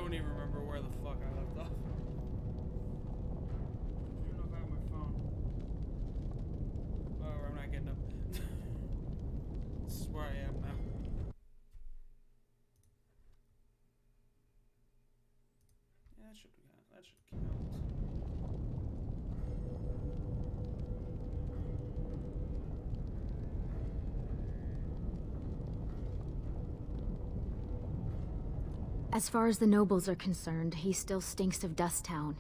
don't even remember where the fuck I left off. I don't even know if I have my phone. Oh, I'm not getting up. This is where I am now. Yeah, that should count. That should count. As far as the nobles are concerned, he still stinks of Dusttown.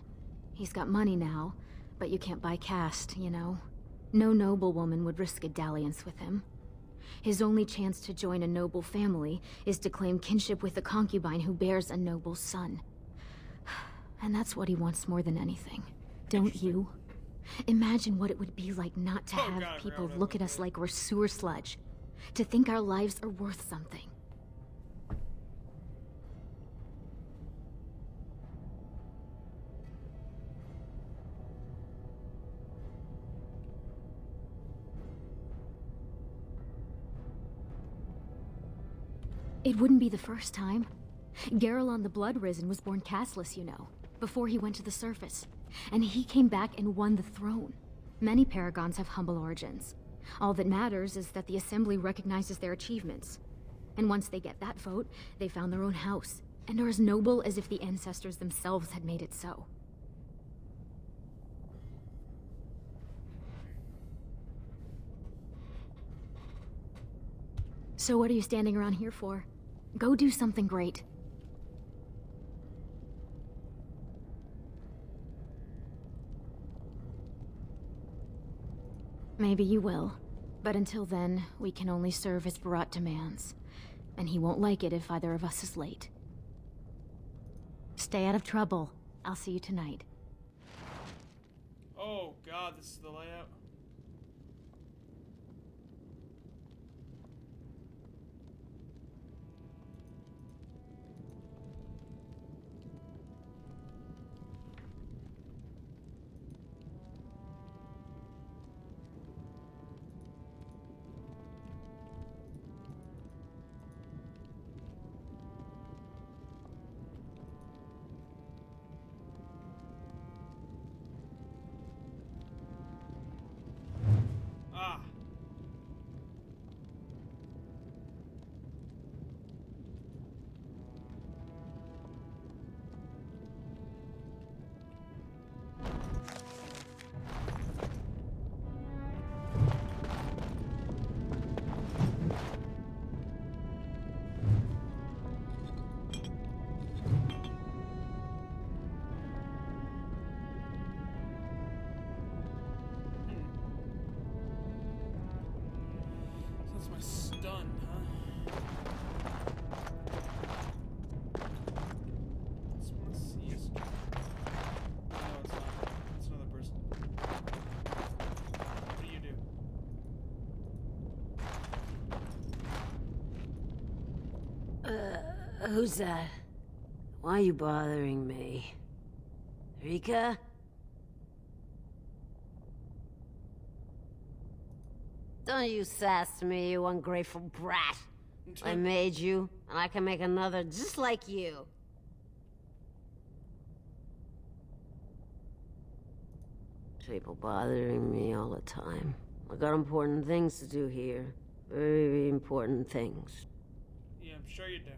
He's got money now, but you can't buy caste, you know? No noblewoman would risk a dalliance with him. His only chance to join a noble family is to claim kinship with a concubine who bears a noble son. And that's what he wants more than anything. Don't you? Imagine what it would be like not to have people look at us like we're sewer sludge. To think our lives are worth something. It wouldn't be the first time. Garelon the Blood Risen was born casteless, you know, before he went to the surface. And he came back and won the throne. Many paragons have humble origins. All that matters is that the Assembly recognizes their achievements. And once they get that vote, they found their own house, and are as noble as if the ancestors themselves had made it so. So what are you standing around here for? Go do something great. Maybe you will. But until then, we can only serve as Barat demands. And he won't like it if either of us is late. Stay out of trouble. I'll see you tonight. Oh god, this is the layout. Ah. That's my stun, huh? This one sees. No, it's not. It's another person. What do you do? Who's that? Why are you bothering me? Rika? Don't you sass me, you ungrateful brat. I made you, and I can make another just like you. People bothering me all the time. I got important things to do here. Very important things. Yeah, I'm sure you do.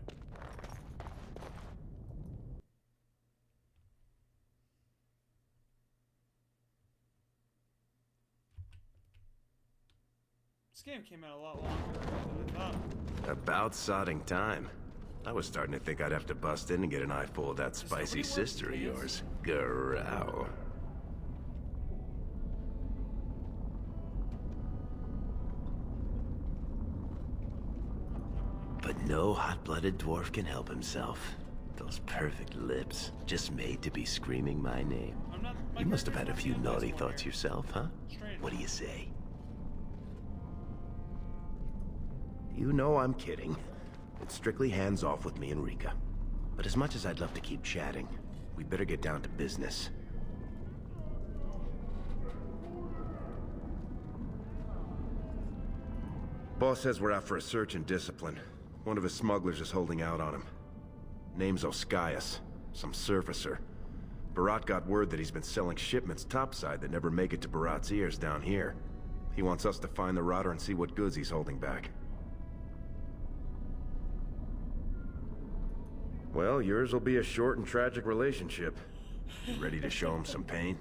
This game came out a lot longer than I thought. About sodding time. I was starting to think I'd have to bust in and get an eyeful of that spicy sister of yours. Garou. But no hot-blooded dwarf can help himself. Those perfect lips, just made to be screaming my name. You must have had a few naughty thoughts yourself, huh? What do you say? You know I'm kidding. It's strictly hands-off with me and Rika. But as much as I'd love to keep chatting, we better get down to business. Boss says we're out for a search and discipline. One of his smugglers is holding out on him. Name's Oskias. some surfacer. Barat got word that he's been selling shipments topside that never make it to Barat's ears down here. He wants us to find the rotter and see what goods he's holding back. Well, yours will be a short and tragic relationship. You ready to show him some pain?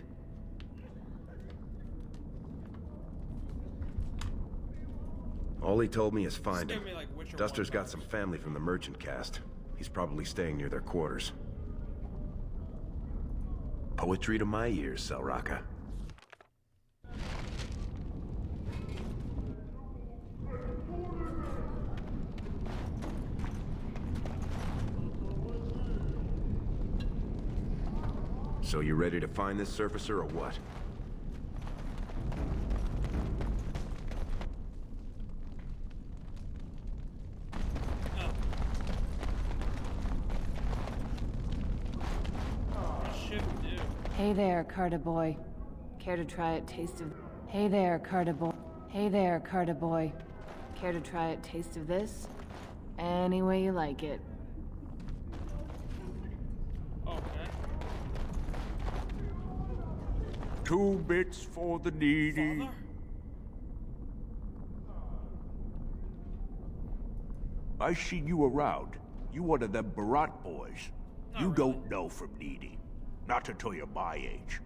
All he told me is find him. Give me, like, Witcher Duster's 1 got some family from the merchant caste. He's probably staying near their quarters. Poetry to my ears, Selraka. So you ready to find this surfacer or what? Hey there, Carter boy. Care to try a taste of... Hey there, Carter boy. Hey there, Carter boy. Care to try a taste of this? Any way you like it. Okay. 2 bits for the needy. Father? I seen you around. You one of them Barat boys. Not You really. don't know from needy. Not until you're my age.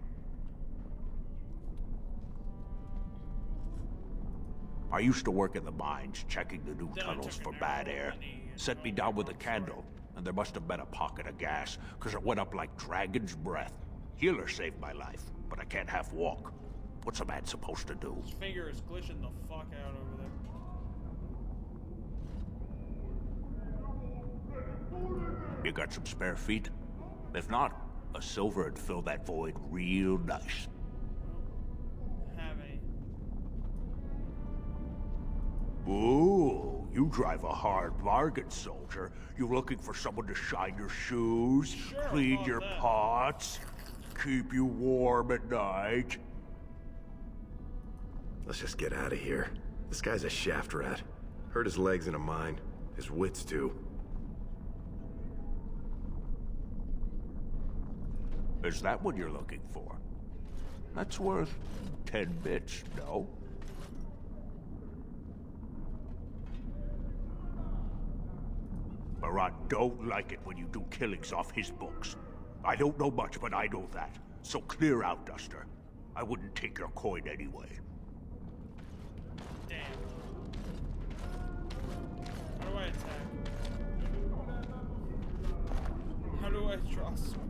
I used to work in the mines, checking the new Then I tunnels took for an bad arrow air. in the knee and Set me went down with a for it. candle, and there must have been a pocket of gas, because it went up like dragon's breath. Healer saved my life, but I can't half walk. What's a man supposed to do? His finger is glitching the fuck out over there. You got some spare feet? If not, a silver would fill that void real nice. Have any. Ooh, you drive a hard bargain, soldier. You looking for someone to shine your shoes, Sure, clean about your that. pots, keep you warm at night? Let's just get out of here. This guy's a shaft rat. Hurt his legs in a mine. His wits too. Is that what you're looking for? That's worth 10 bits, no? Barat don't like it when you do killings off his books. I don't know much, but I know that. So clear out, Duster. I wouldn't take your coin anyway. Damn. How do I attack? How do I draw sword?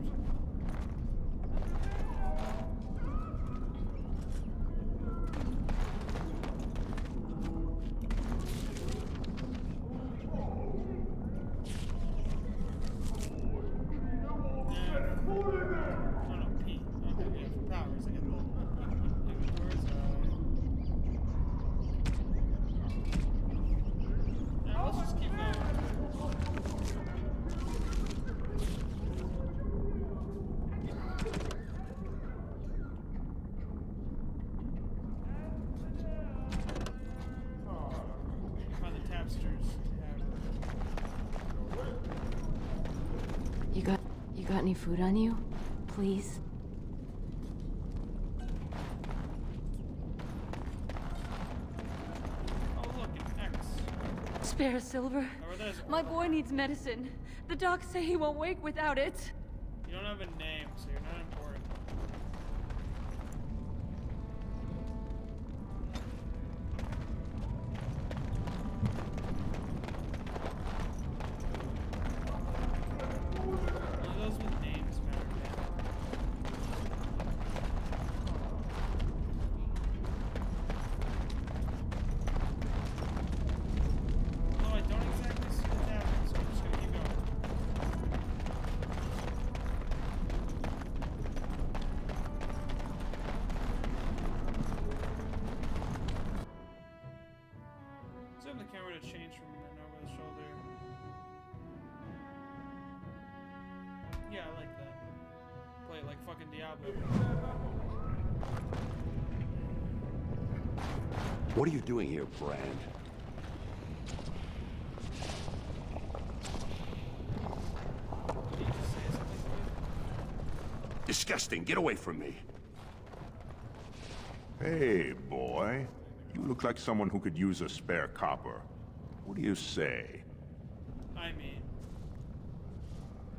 You got any food on you? Please? Oh, look, an X. Spare silver. Or there's My boy needs medicine. The docs say he won't wake without it. You don't have a name, so you're not important. Only those with names matter, man. No, I don't exactly see what's happening, so I'm just gonna keep going. Zoom the camera to change from an over the shoulder. Yeah, I like that. Play it like fucking Diablo. What are you doing here, Brand? Did you just say something to me? Disgusting. Get away from me. Hey, boy. You look like someone who could use a spare copper. What do you say? I mean,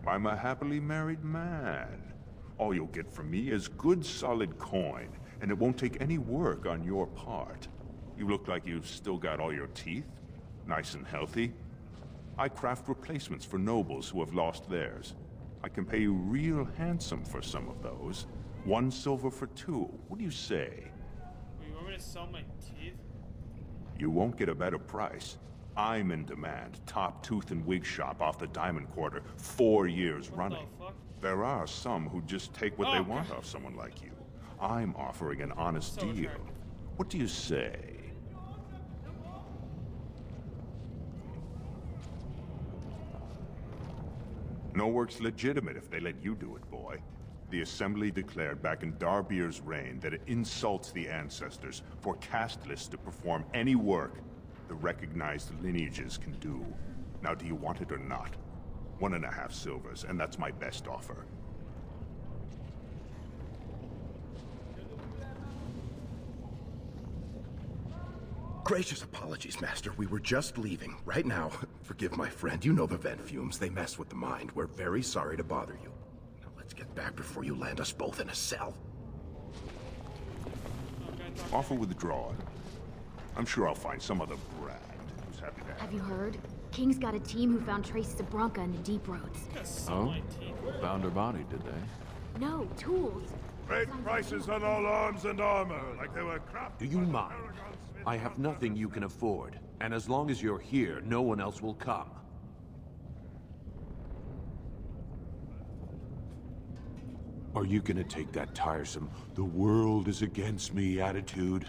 I'm a happily married man. All you'll get from me is good solid coin, and it won't take any work on your part. You look like you've still got all your teeth, nice and healthy. I craft replacements for nobles who have lost theirs. I can pay you real handsome for some of those. 1 silver for 2. What do you say? you want me to sell my teeth? You won't get a better price. I'm in demand. Top tooth and wig shop off the Diamond Quarter, 4 years running. The fuck? There are some who just take what Oh, they want God. off someone like you. I'm offering an honest So deal. attractive. What do you say? No work's legitimate if they let you do it, boy. The Assembly declared back in Darbier's reign that it insults the ancestors for casteless to perform any work the recognized lineages can do. Now, do you want it or not? 1.5 silvers, and that's my best offer. Gracious apologies, Master. We were just leaving. Right now, forgive my friend. You know the vent fumes. They mess with the mind. We're very sorry to bother you. Now let's get back before you land us both in a cell. Offer withdrawn. I'm sure I'll find some other brand who's happy to have Have you heard? King's got a team who found traces of Bronca in the deep roads. I'm gonna sell my teeth. Found her body, did they? No, tools. Great prices on all arms and armor, like they were crap. Do you mind? I have nothing you can afford, and as long as you're here, no one else will come. Are you gonna take that tiresome, the world is against me attitude?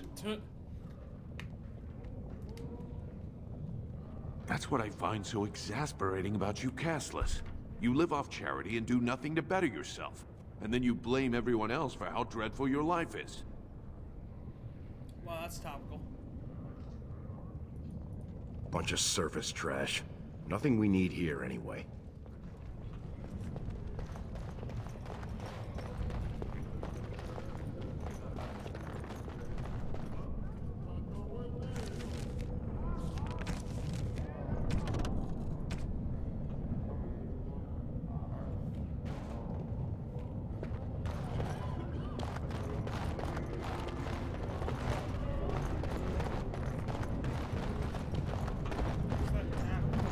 That's what I find so exasperating about you castless. You live off charity and do nothing to better yourself. And then you blame everyone else for how dreadful your life is. Wow, that's topical. Bunch of surface trash. Nothing we need here, anyway.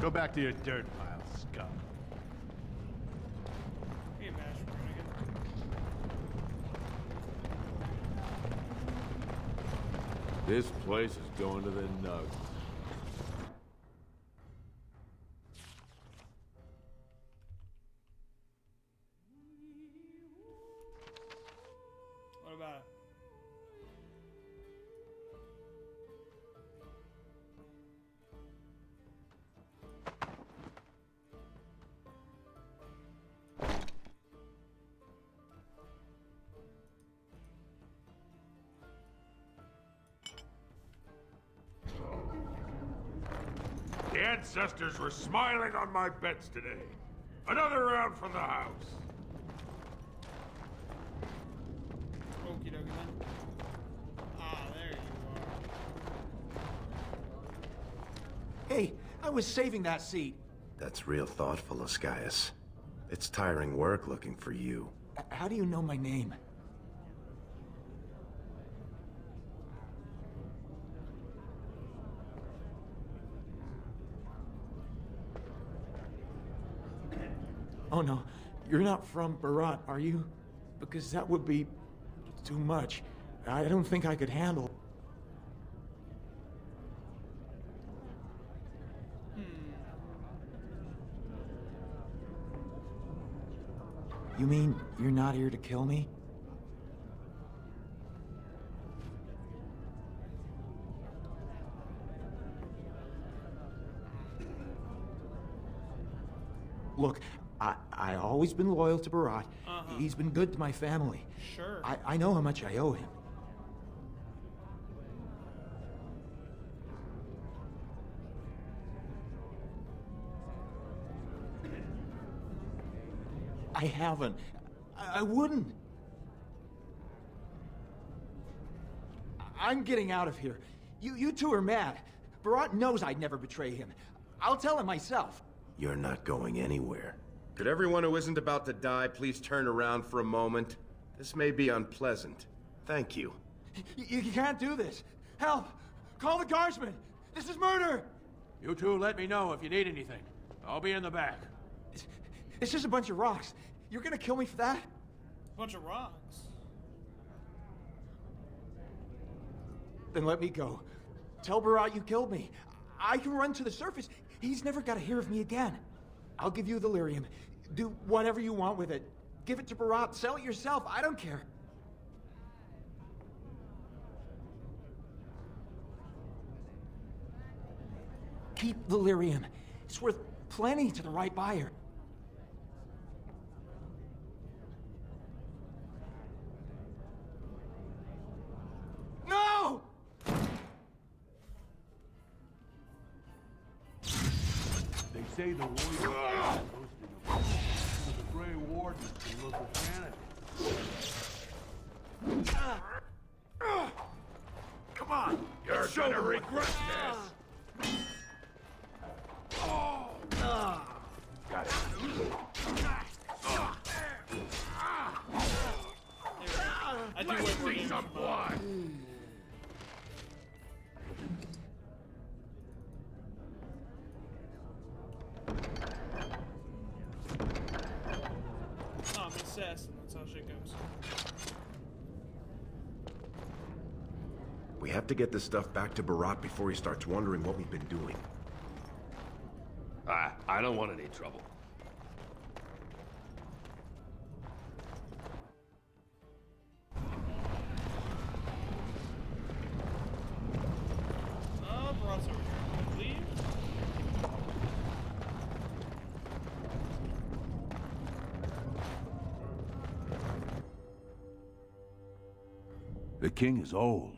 Go back to your dirt pile, scum. Hey, Bash, Renegade. This place is going to the nugs. What about it? The ancestors were smiling on my bets today. Another round from the house. Okie dokie then. Ah, there you are. Hey, I was saving that seat. That's real thoughtful, Ascaius. It's tiring work looking for you. How do you know my name? Oh no, you're not from Barat, are you? Because that would be too much. I don't think I could handle. You mean you're not here to kill me? Look, I always been loyal to Barat. He's been good to my family. Sure. I know how much I owe him. I haven't. I wouldn't. I'm getting out of here. You two are mad. Barat knows I'd never betray him. I'll tell him myself. You're not going anywhere. Could everyone who isn't about to die please turn around for a moment? This may be unpleasant. Thank you. You can't do this. Help! Call the guardsmen! This is murder! You two let me know if you need anything. I'll be in the back. It's just a bunch of rocks. You're gonna kill me for that? Bunch of rocks. Then let me go. Tell Barat you killed me. I can run to the surface. He's never got to hear of me again. I'll give you the lyrium. Do whatever you want with it. Give it to Barat. Sell it yourself. I don't care. Keep the lyrium. It's worth plenty to the right buyer. No! They say the warrior is hosting a ball with the Grey Warden and local candidates. Come on! You're gonna regret this! Got it. I do wait for some blood. Oh, I'm an assassin. That's how shit goes. We have to get this stuff back to Barat before he starts wondering what we've been doing. I don't want any trouble. Oh, Barat's over here. Leave. The king is old.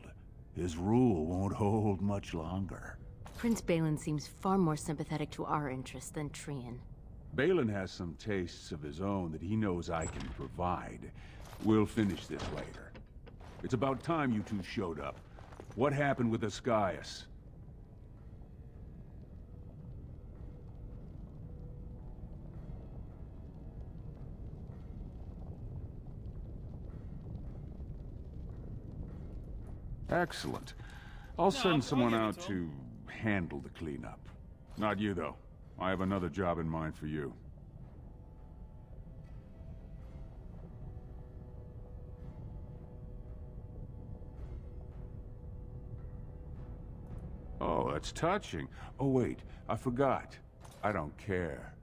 His rule won't hold much longer. Prince Balin seems far more sympathetic to our interests than Trian. Balin has some tastes of his own that he knows I can provide. We'll finish this later. It's about time you two showed up. What happened with Ascaius? Excellent. I'll send someone out to handle the cleanup. Not you, though. I have another job in mind for you. Oh, that's touching. Oh, wait. I forgot. I don't care.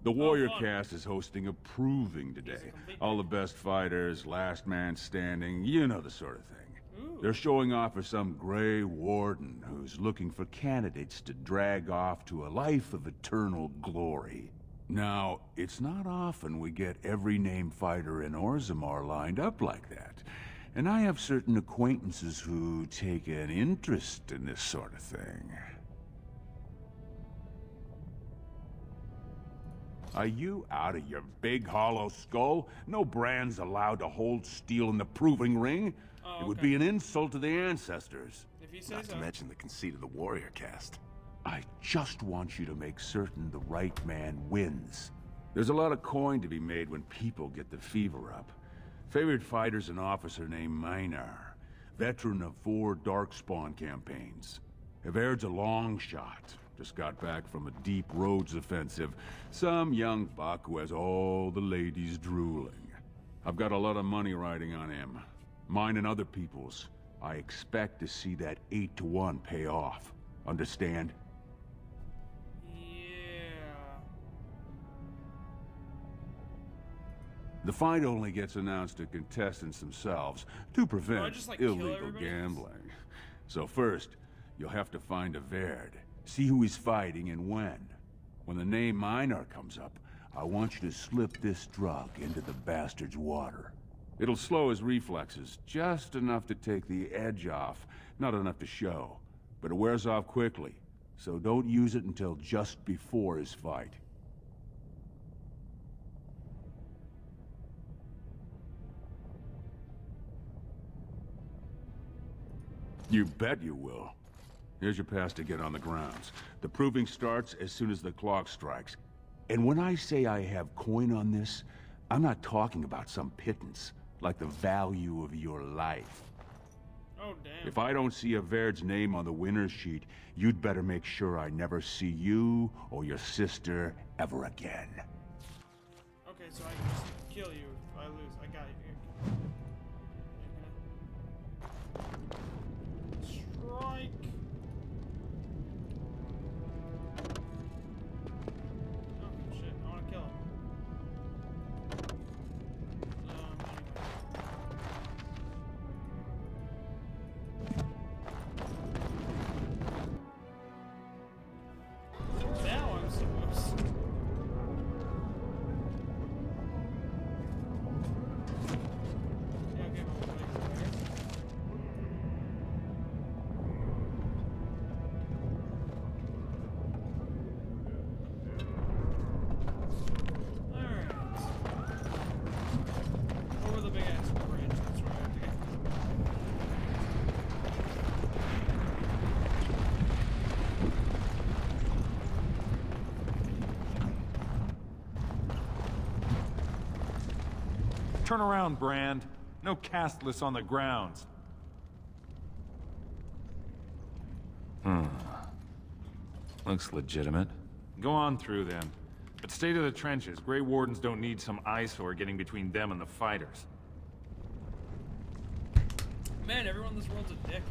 The Warrior Cast is hosting a proving today. All the best fighters, last man standing, you know the sort of thing. They're showing off for some Grey Warden who's looking for candidates to drag off to a life of eternal glory. Now, it's not often we get every named fighter in Orzammar lined up like that. And I have certain acquaintances who take an interest in this sort of thing. Are you out of your big hollow skull? No brand's allowed to hold steel in the proving ring. It would be an insult to the ancestors. If you say Not so. to mention the conceit of the Warrior Cast. I just want you to make certain the right man wins. There's a lot of coin to be made when people get the fever up. Favorite fighter's an officer named Minar, veteran of 4 Darkspawn campaigns. Havaird's a long shot. Just got back from a deep roads offensive. Some young buck who has all the ladies drooling. I've got a lot of money riding on him. Mine and other people's. I expect to see that 8-to-1 pay off. Understand? Yeah. The fight only gets announced to contestants themselves to prevent just, like, kill illegal everybody? gambling. So first, you'll have to find Havard, see who he's fighting and when. When the name Minar comes up, I want you to slip this drug into the bastard's water. It'll slow his reflexes, just enough to take the edge off, not enough to show. But it wears off quickly, so don't use it until just before his fight. You bet you will. Here's your pass to get on the grounds. The proving starts as soon as the clock strikes. And when I say I have coin on this, I'm not talking about some pittance, like the value of your life. Oh, damn. If I don't see Avaird's name on the winner's sheet, you'd better make sure I never see you or your sister ever again. Okay, so I can just kill you if I lose. I got you. Strike. Oh, shit. I want to kill him. Now I'm supposed to. Yeah, okay, but what Alright. Over the big ass bridge, that's where I have to get. Turn around, Brand. No castless on the grounds. Looks legitimate. Go on through then. But stay to the trenches. Grey Wardens don't need some eyesore getting between them and the fighters. Man, everyone in this world's a dick.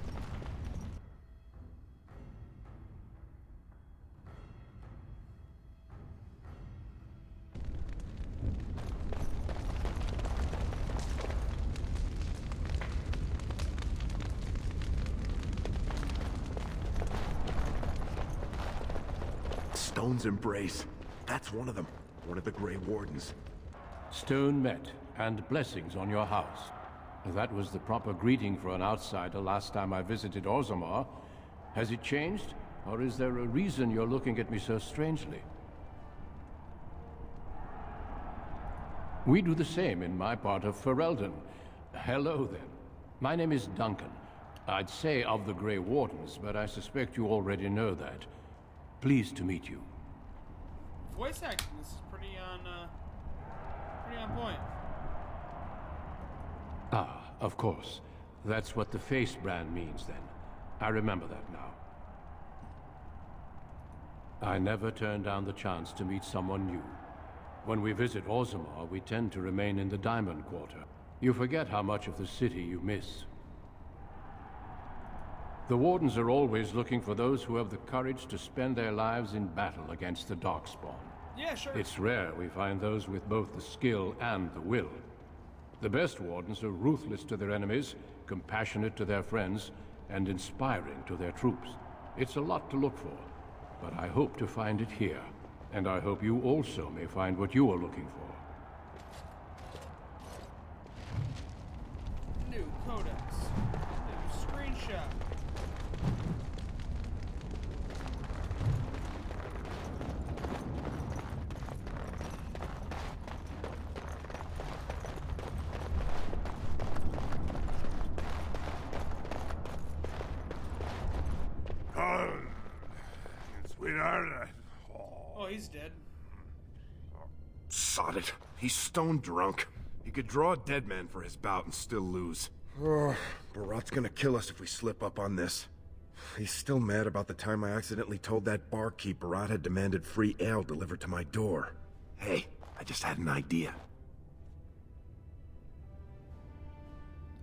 Stone's Embrace. That's one of them. One of the Grey Wardens. Stone met, and blessings on your house. That was the proper greeting for an outsider last time I visited Orzammar. Has it changed? Or is there a reason you're looking at me so strangely? We do the same in my part of Ferelden. Hello, then. My name is Duncan. I'd say of the Grey Wardens, but I suspect you already know that. Pleased to meet you. Voice acting, this is pretty on point. Ah, of course. That's what the face brand means, then. I remember that now. I never turn down the chance to meet someone new. When we visit Orzammar, we tend to remain in the Diamond Quarter. You forget how much of the city you miss. The Wardens are always looking for those who have the courage to spend their lives in battle against the Darkspawn. Yeah, sure. It's rare we find those with both the skill and the will. The best Wardens are ruthless to their enemies, compassionate to their friends, and inspiring to their troops. It's a lot to look for, but I hope to find it here. And I hope you also may find what you are looking for. New codex. New screenshot. Sweetheart, Oh, he's dead. Sod it. He's stone drunk. he could draw a dead man for his bout and still lose. Barat's gonna kill us if we slip up on this. He's still mad about the time I accidentally told that barkeep Barat had demanded free ale delivered to my door. Hey, I just had an idea.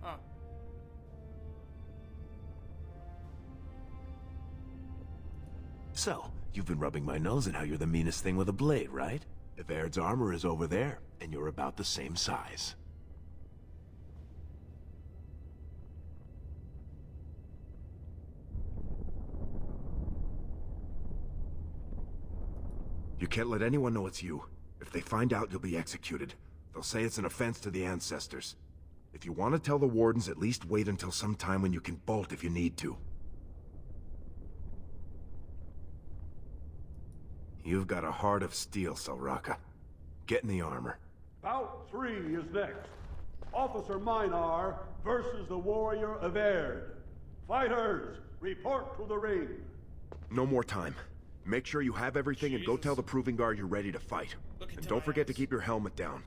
Oh. So, you've been rubbing my nose at how you're the meanest thing with a blade, right? Avaird's armor is over there, and you're about the same size. You can't let anyone know it's you. If they find out, you'll be executed. They'll say it's an offense to the ancestors. If you want to tell the Wardens, at least wait until some time when you can bolt if you need to. You've got a heart of steel, Selraka. Get in the armor. Bout 3 is next. Officer Minar versus the warrior Avaird. Fighters, report to the ring. No more time. Make sure you have everything and go tell the Proving Guard you're ready to fight. And don't forget to keep your helmet down.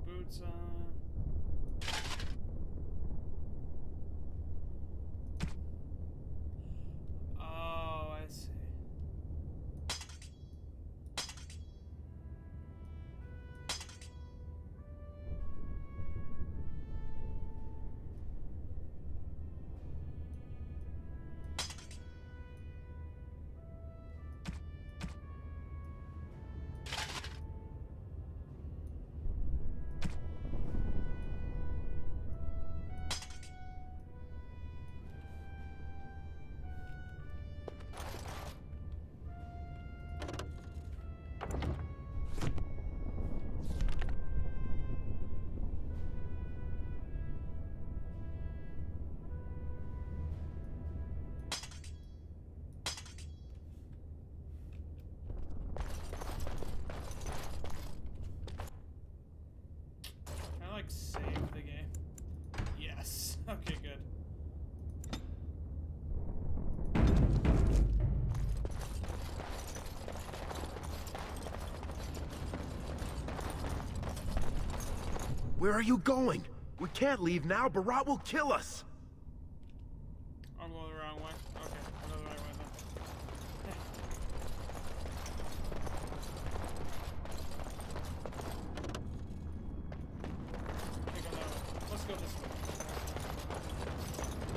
Boots on. Oh, I see. Can I like save the game? Yes. Okay, good. Where are you going? We can't leave now. Barat will kill us. I'm going the wrong way. Okay, I'll go the right way then. Okay, go that way. Let's go this way.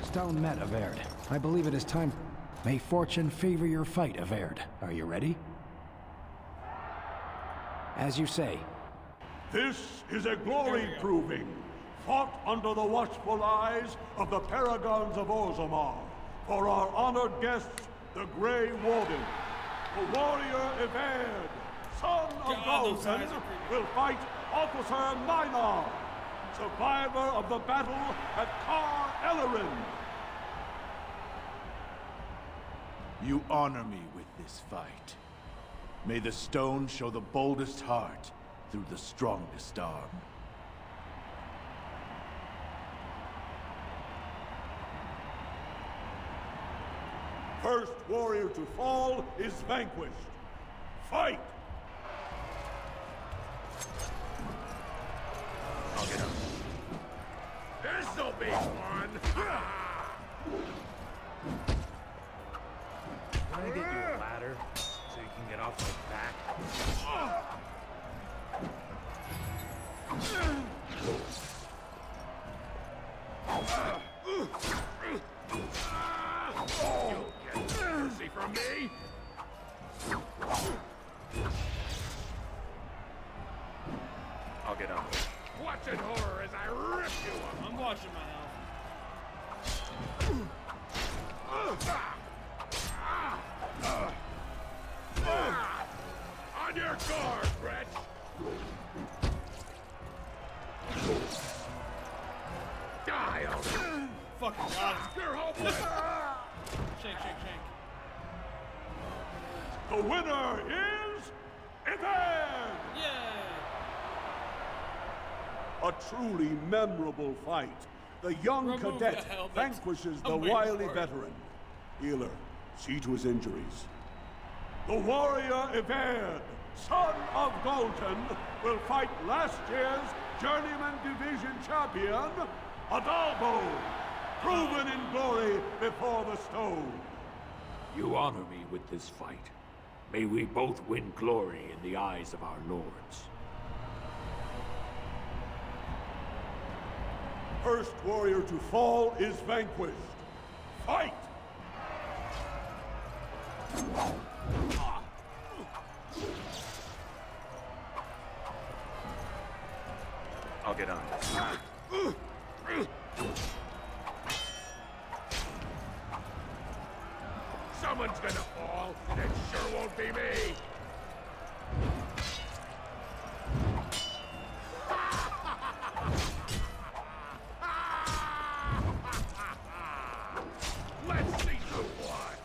Stone met Averd. I believe it is time. May fortune favor your fight, Averd. Are you ready? As you say. This is a glory proving, fought under the watchful eyes of the Paragons of Orzammar, for our honored guest, the Grey Warden. The warrior Averd, son of Galton, will fight Officer Minar, survivor of the battle at Kar Ellerin. You honor me with this fight. May the stone show the boldest heart through the strongest arm. First warrior to fall is vanquished. Fight! I'll get up. This'll be fun! Can I get you a ladder so you can get off my back? You'll get mercy from me! I'll get up. Watch in horror as I rip you up! I'm watching my health. On your guard, Brett! Die already! Fucking got him. You're hopeless! Shake, shake, shake. The winner is Averd! Yay! A truly memorable fight. The young Remove cadet the helmet. vanquishes the I'm waiting wily for it. veteran. Healer, see to his injuries. The warrior Averd, son of Galton, will fight last year's Journeyman Division champion, Adalbo, proven in glory before the stone. You honor me with this fight. May we both win glory in the eyes of our lords. First warrior to fall is vanquished. Fight! I'll get on. Someone's gonna fall, and it sure won't be me! Let's see some blood!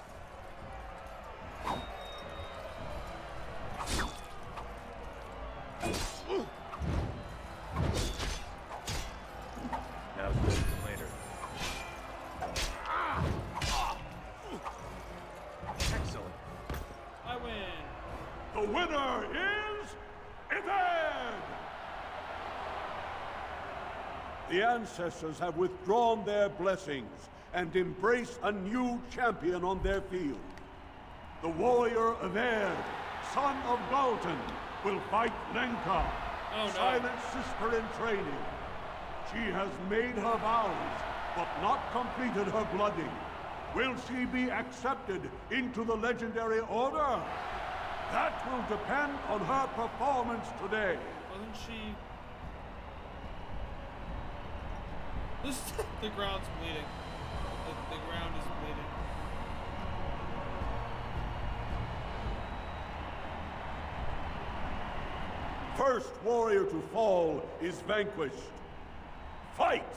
Now's better than later. Excellent. I win. The winner is... Ived! The ancestors have withdrawn their blessings and embrace a new champion on their field. The warrior Ived, son of Galton, will fight Lenka, silent sister in training. She has made her vows, but not completed her blooding. Will she be accepted into the legendary order? That will depend on her performance today. Wasn't she... the ground's bleeding. The ground is bleeding. First warrior to fall is vanquished. Fight!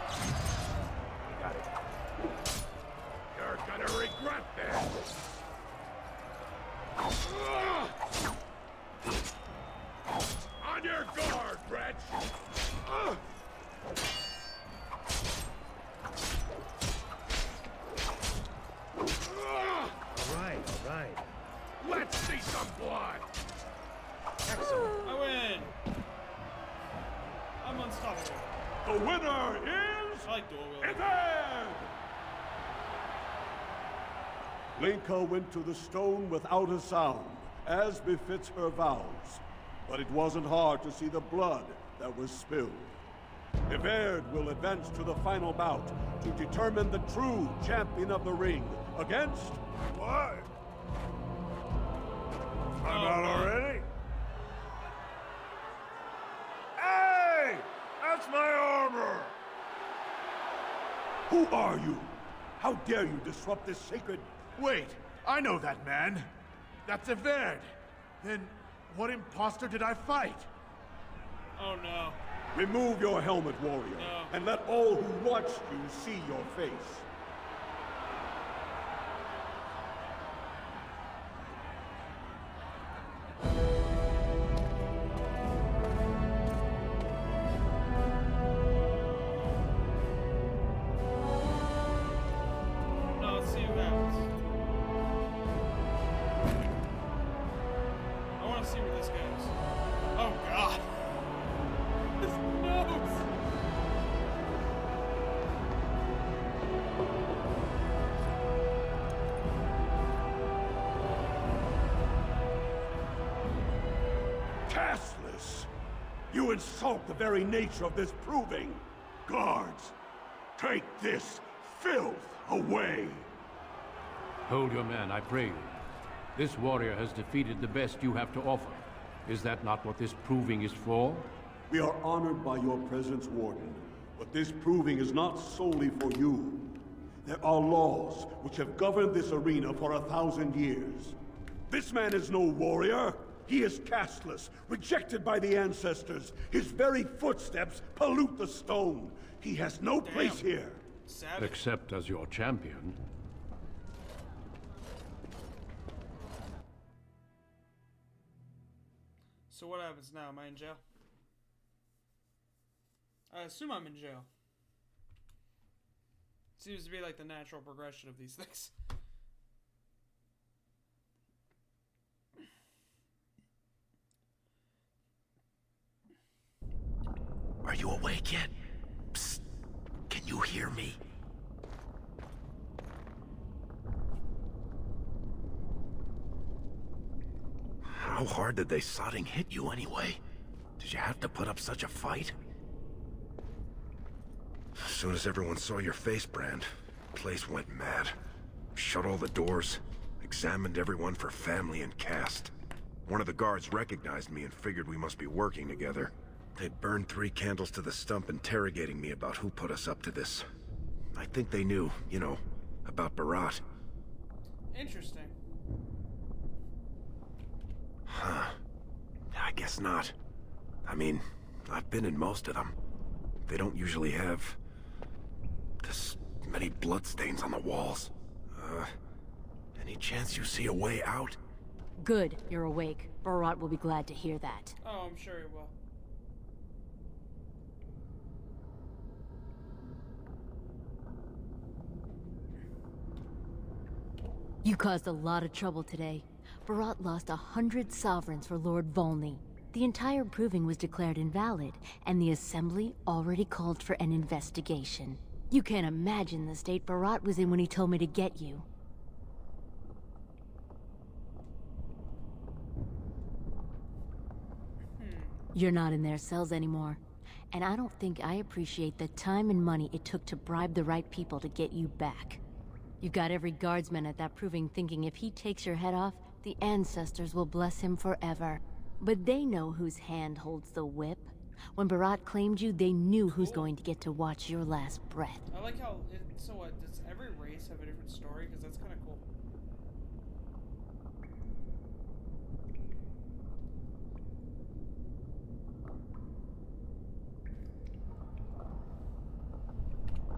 You got it. You're gonna regret this! On your guard, wretch! All right. Let's see some blood! Excellent. I win! I'm unstoppable. The winner is... I like dual wielding. Ived! Lenka went to the stone without a sound, as befits her vows. But it wasn't hard to see the blood that was spilled. Ived will advance to the final bout to determine the true champion of the ring against... What? I'm out already? Hey! That's my armor! Who are you? How dare you disrupt this sacred... Wait, I know that man. That's Ived. Then what imposter did I fight? Oh no. Remove your helmet, warrior, and let all who watch you see your face. No, let's see who happens. I want to see where this goes. Oh god. His nose! Castless! You insult the very nature of this proving! Guards, take this filth away! Hold your man, I pray you. This warrior has defeated the best you have to offer. Is that not what this proving is for? We are honored by your presence, Warden, but this proving is not solely for you. There are laws which have governed this arena for 1,000 years. This man is no warrior. He is castless, rejected by the ancestors. His very footsteps pollute the stone. He has no place here. Savage. Except as your champion. So what happens now? Am I in jail? I assume I'm in jail. Seems to be like the natural progression of these things. Are you awake yet? Psst. Can you hear me? How hard did they sodding hit you anyway? Did you have to put up such a fight? As soon as everyone saw your face, Brand, the place went mad. Shut all the doors, examined everyone for family and caste. One of the guards recognized me and figured we must be working together. They burned 3 candles to the stump interrogating me about who put us up to this. I think they knew, you know, about Barat. Interesting. Huh. I guess not. I mean, I've been in most of them. They don't usually have this many bloodstains on the walls. Any chance you see a way out? Good, you're awake. Barat will be glad to hear that. Oh, I'm sure he will. You caused a lot of trouble today. Barat lost 100 sovereigns for Lord Volney. The entire proving was declared invalid, and the Assembly already called for an investigation. You can't imagine the state Barat was in when he told me to get you. You're not in their cells anymore, and I don't think I appreciate the time and money it took to bribe the right people to get you back. You've got every guardsman at that proving thinking if he takes your head off, the ancestors will bless him forever. But they know whose hand holds the whip. When Barat claimed you, they knew who's going to get to watch your last breath. I like how so what, does every race have a different story? Because that's kind of cool.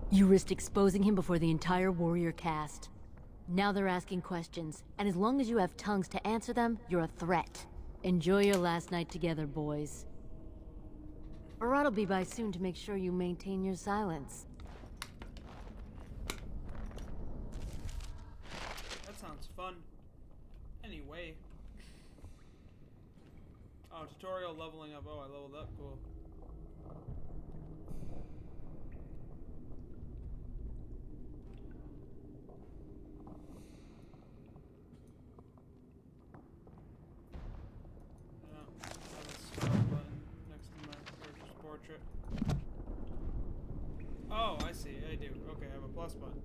You risked exposing him before the entire warrior caste. Now they're asking questions, and as long as you have tongues to answer them, you're a threat. Enjoy your last night together, boys. Barat will be by soon to make sure you maintain your silence. That sounds fun. Anyway. Oh, tutorial leveling up. Oh, I leveled up. Cool. Oh, I see. I do. Okay, I have a plus button.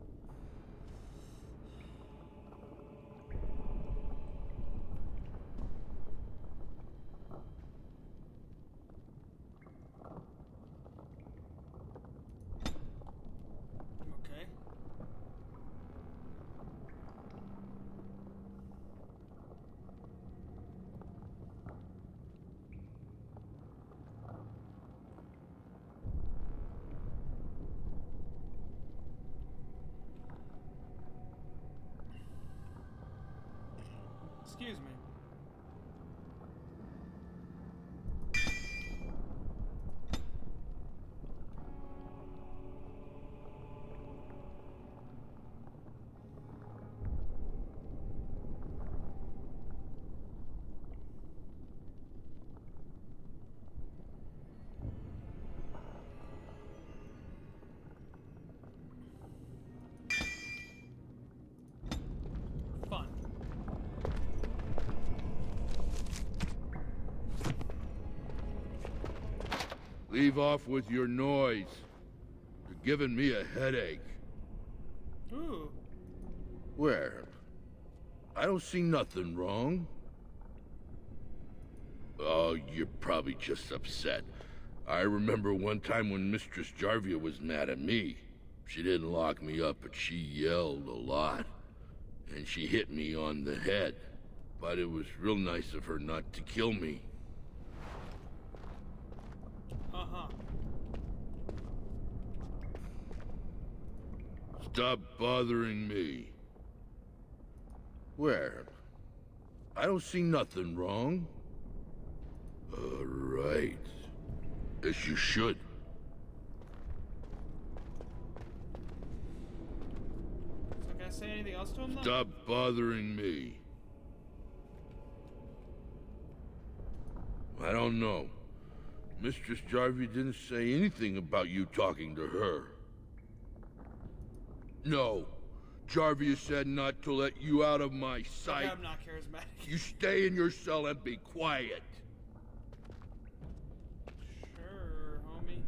Okay. Excuse me. Fun. Leave off with your noise. You're giving me a headache. Ooh. Where? I don't see nothing wrong. Oh, you're probably just upset. I remember one time when Mistress Jarvia was mad at me. She didn't lock me up, but she yelled a lot. And she hit me on the head. But it was real nice of her not to kill me. Uh-huh. Stop bothering me. Where? I don't see nothing wrong. All right. As you should. So can I say anything else to him though? Stop bothering me. I don't know. Mistress Jarvie didn't say anything about you talking to her. No, Jarvia said not to let you out of my sight. I'm not charismatic. You stay in your cell and be quiet. Sure, homie.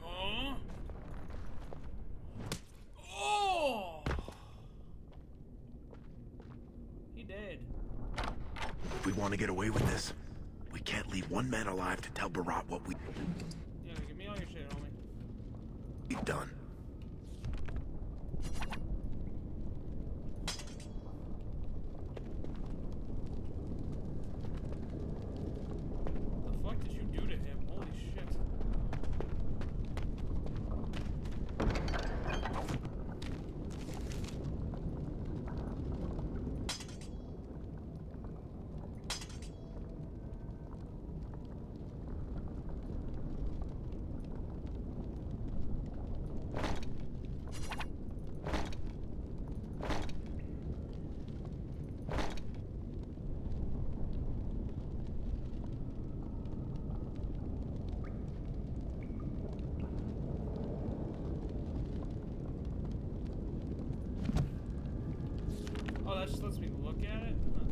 Huh? Oh! He did. If we want to get away with this, we can't leave one man alive to tell Barat what Yeah, give me all your shit, homie. we've done. The fuck did you do to him? Holy shit. Oh, that just lets me look at it? Huh.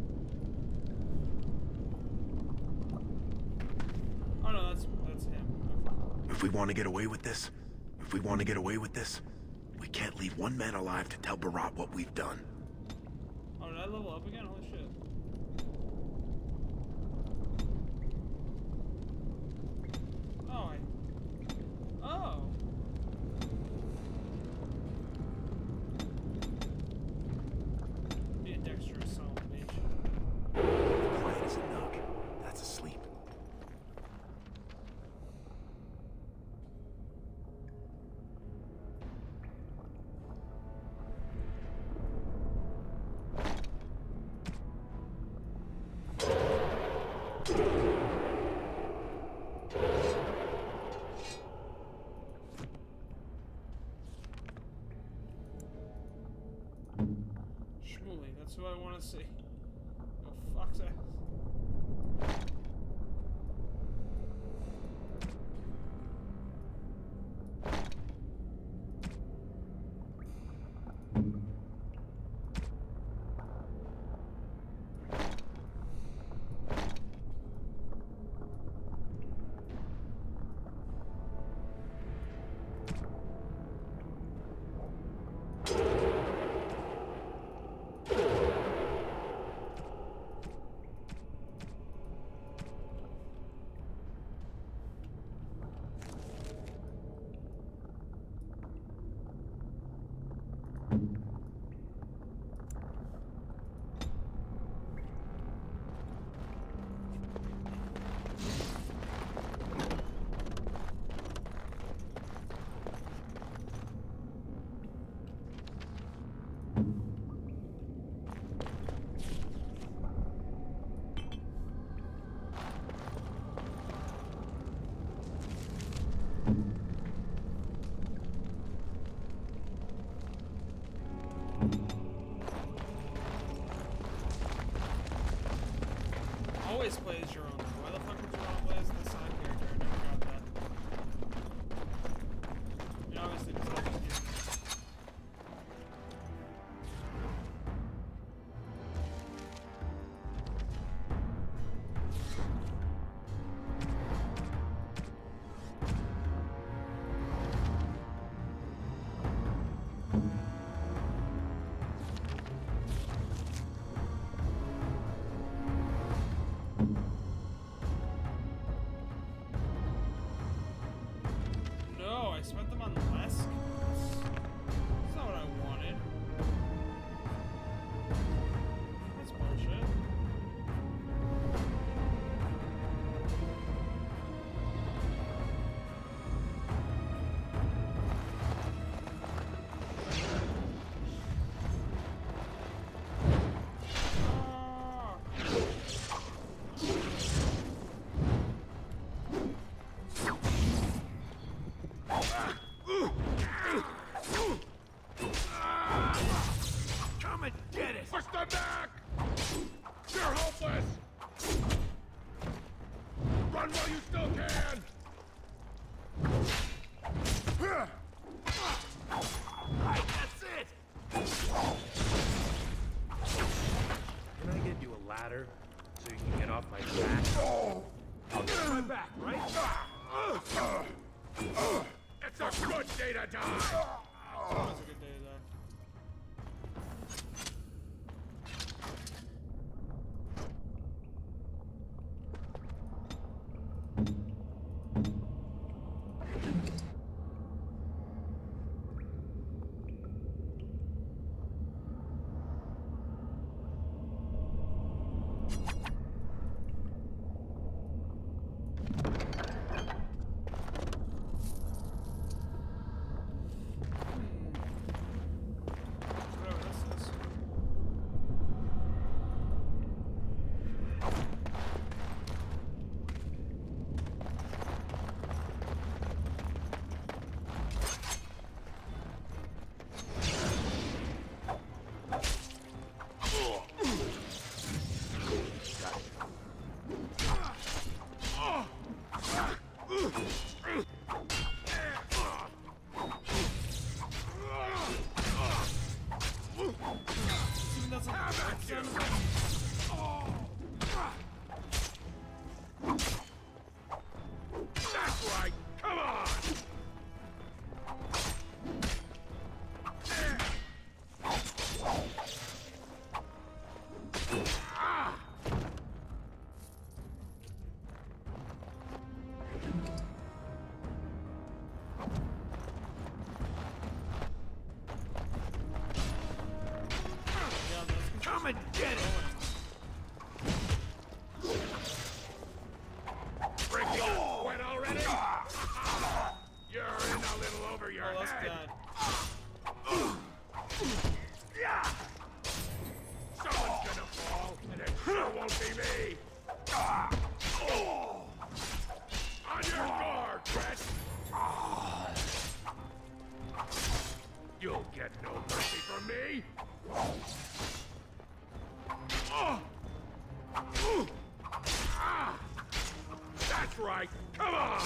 Oh no, that's him. If we want to get away with this, we can't leave one man alive to tell Barat what we've done. Oh, did I level up again? Holy shit. Oh, Oh! Be a dexterous son of a bitch. Quiet as a nook. That's asleep. Shmuley, that's who I want to see. Go fuck's ass. Run while you still can! Right, that's it! Can I get you a ladder so you can get off my back? I'll get my back, right? It's a good day to die! That was a good day to die. That's right! Come on! Come and get it! Breaking a sweat already? You're in a little over your head. Someone's gonna fall, and it sure won't be me. On your guard, Brett. You'll get no mercy from me. That's right. Come on.